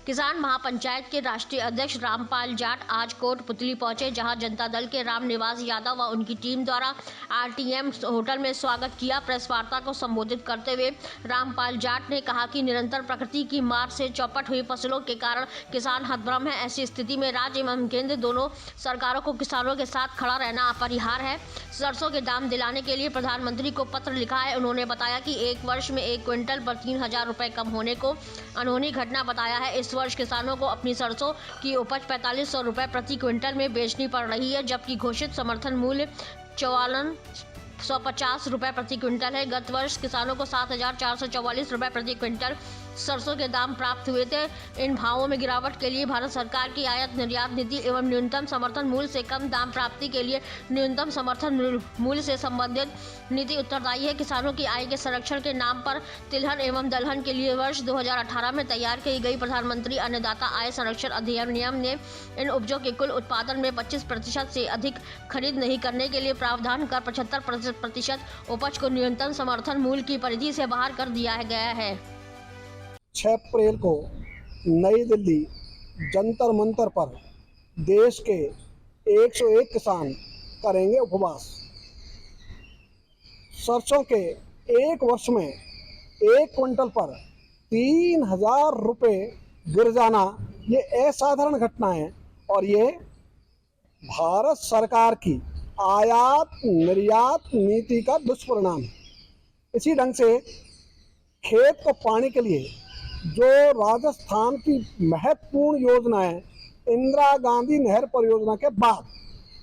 किसान महापंचायत के राष्ट्रीय अध्यक्ष रामपाल जाट आज कोटपुतली पहुंचे, जहां जनता दल के रामनिवास यादव व उनकी टीम द्वारा आरटीएम होटल में स्वागत किया। प्रेस वार्ता को संबोधित करते हुए रामपाल जाट ने कहा कि निरंतर प्रकृति की मार से चौपट हुई फसलों के कारण किसान हतबम है। ऐसी स्थिति में राज्य एवं केंद्र दोनों सरकारों को किसानों के साथ खड़ा रहना अपरिहार्य है। सरसों के दाम दिलाने के लिए प्रधानमंत्री को पत्र लिखा है। उन्होंने बताया कि एक वर्ष में 1 क्विंटल पर 3,000 रुपये कम होने को अनहोनी घटना बताया है। इस वर्ष किसानों को अपनी सरसों की उपज 4500 रुपये प्रति क्विंटल में बेचनी पड़ रही है, जबकि घोषित समर्थन मूल्य 5450 रुपये प्रति क्विंटल है। गत वर्ष किसानों को 7444 रुपये प्रति क्विंटल सरसों के दाम प्राप्त हुए थे। इन भावों में गिरावट के लिए भारत सरकार की आयात निर्यात नीति एवं न्यूनतम समर्थन मूल्य से कम दाम प्राप्ति के लिए न्यूनतम समर्थन मूल्य से संबंधित नीति उत्तरदायी है। किसानों की आय के संरक्षण के नाम पर तिलहन एवं दलहन के लिए वर्ष 2018 में तैयार की गई प्रधानमंत्री अन्नदाता आय संरक्षण अधिनियम ने इन उपजों के कुल उत्पादन में 25% से अधिक खरीद नहीं करने के लिए प्रावधान कर 75% उपज को न्यूनतम समर्थन मूल्य की परिधि से बाहर कर दिया गया है। 6 अप्रैल को नई दिल्ली जंतर मंतर पर देश के 101 किसान करेंगे उपवास। सरसों के एक वर्ष में 1 क्विंटल पर 3,000 रुपये गिर जाना ये असाधारण घटना है और ये भारत सरकार की आयात निर्यात नीति का दुष्परिणाम है। इसी ढंग से खेत को पानी के लिए जो राजस्थान की महत्वपूर्ण योजना है इंदिरा गांधी नहर परियोजना के बाद,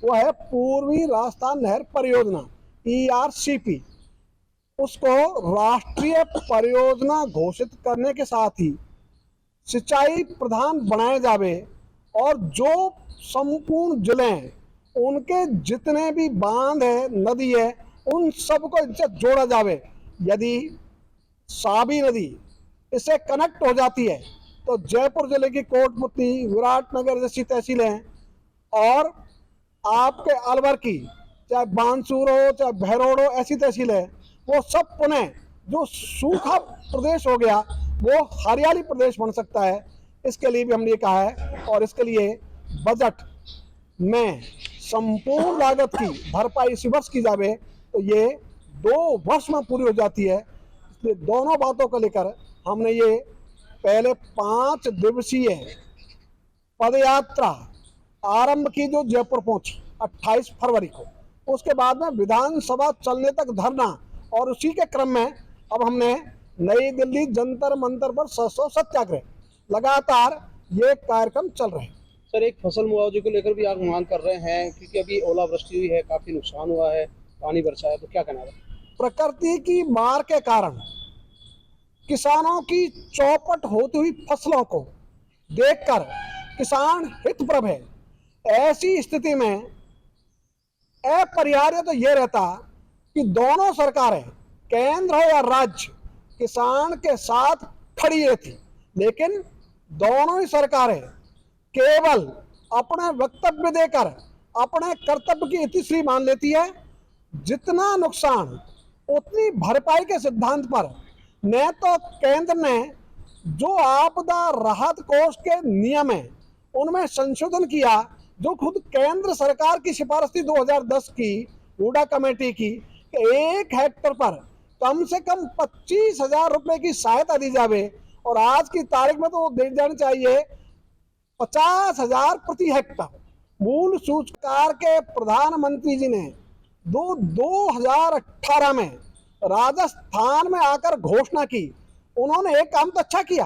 वो है पूर्वी राजस्थान नहर परियोजना ERCP। उसको राष्ट्रीय परियोजना घोषित करने के साथ ही सिंचाई प्रधान बनाए जावे और जो संपूर्ण जिले हैं उनके जितने भी बांध है नदी है उन सबको इनसे जोड़ा जावे। यदि साबी नदी इससे कनेक्ट हो जाती है तो जयपुर जिले की कोटपुतली, विराटनगर जैसी तहसीलें और आपके अलवर की चाहे बानसूर हो चाहे भैरोड़ हो ऐसी तहसीलें, वो सब पुनः जो सूखा प्रदेश हो गया वो हरियाली प्रदेश बन सकता है। इसके लिए भी हमने कहा है और इसके लिए बजट में संपूर्ण लागत की भरपाई इसी वर्ष की जावे तो ये 2 वर्ष में पूरी हो जाती है। इसलिए दोनों बातों को लेकर हमने ये पहले 5 दिवसीय पदयात्रा आरंभ की जो जयपुर पहुंची 28 फरवरी को। उसके बाद में विधानसभा चलने तक धरना और उसी के क्रम में अब हमने नई दिल्ली जंतर मंतर पर सरसों सत्याग्रह लगातार ये कार्यक्रम चल रहे हैं। सर, एक फसल मुआवजे को लेकर भी आप मांग कर रहे हैं क्योंकि अभी ओलावृष्टि हुई है, काफी नुकसान हुआ है, पानी बरसा है, तो क्या कहना है? प्रकृति की मार के कारण किसानों की चौपट होती हुई फसलों को देखकर किसान हितप्रभ है। ऐसी स्थिति में अपरिहार्य तो ये रहता कि दोनों सरकारें केंद्र हो या राज्य किसान के साथ खड़ी रहती, लेकिन दोनों ही सरकारें केवल अपने वक्तव्य देकर अपने कर्तव्य की इतिश्री मान लेती है। जितना नुकसान उतनी भरपाई के सिद्धांत पर न तो केंद्र ने जो आपदा राहत कोष के नियम है उनमें संशोधन किया, जो खुद केंद्र सरकार की सिफारिश थी 2010 की हुडा कमेटी की कि 1 हेक्टेयर पर कम से कम 25,000 रुपये की सहायता दी जावे और आज की तारीख में तो वो दे जानी चाहिए 50,000 प्रति हेक्टेयर। मूल सूचकार के प्रधानमंत्री जी ने 2018 में राजस्थान में आकर घोषणा की। उन्होंने एक काम तो अच्छा किया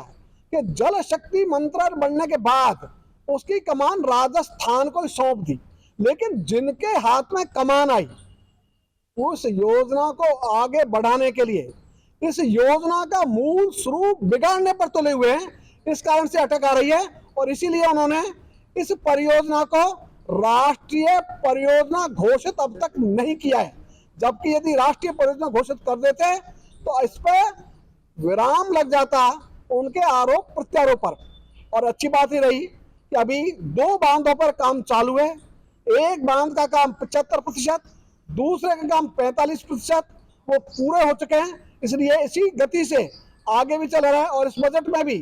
कि जल शक्ति मंत्रालय बनने के बाद उसकी कमान राजस्थान को सौंप दी, लेकिन जिनके हाथ में कमान आई उस योजना को आगे बढ़ाने के लिए इस योजना का मूल स्वरूप बिगाड़ने पर तुले हुए हैं। इस कारण से अटक आ रही है और इसीलिए उन्होंने इस परियोजना को राष्ट्रीय परियोजना घोषित अब तक नहीं किया है, जबकि यदि राष्ट्रीय परियोजना घोषित कर देते तो इस पर विराम लग जाता उनके आरोप प्रत्यारोप पर। और अच्छी बात ही रही कि अभी 2 बांधों पर काम चालू है। एक बांध का काम 75%, दूसरे का काम 45%, वो पूरे हो चुके हैं। इसलिए इसी गति से आगे भी चल रहा है और इस बजट में भी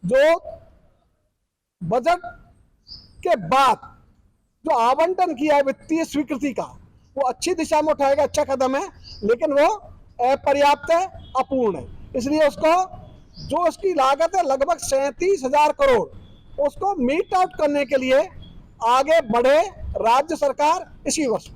जो बजट के बाद जो आवंटन किया है वित्तीय स्वीकृति का, वो अच्छी दिशा में उठाएगा, अच्छा कदम है, लेकिन वो अपर्याप्त है, अपूर्ण है। इसलिए उसको जो उसकी लागत है लगभग 37,000 करोड़, उसको मीट आउट करने के लिए आगे बढ़े राज्य सरकार इसी वर्ष में।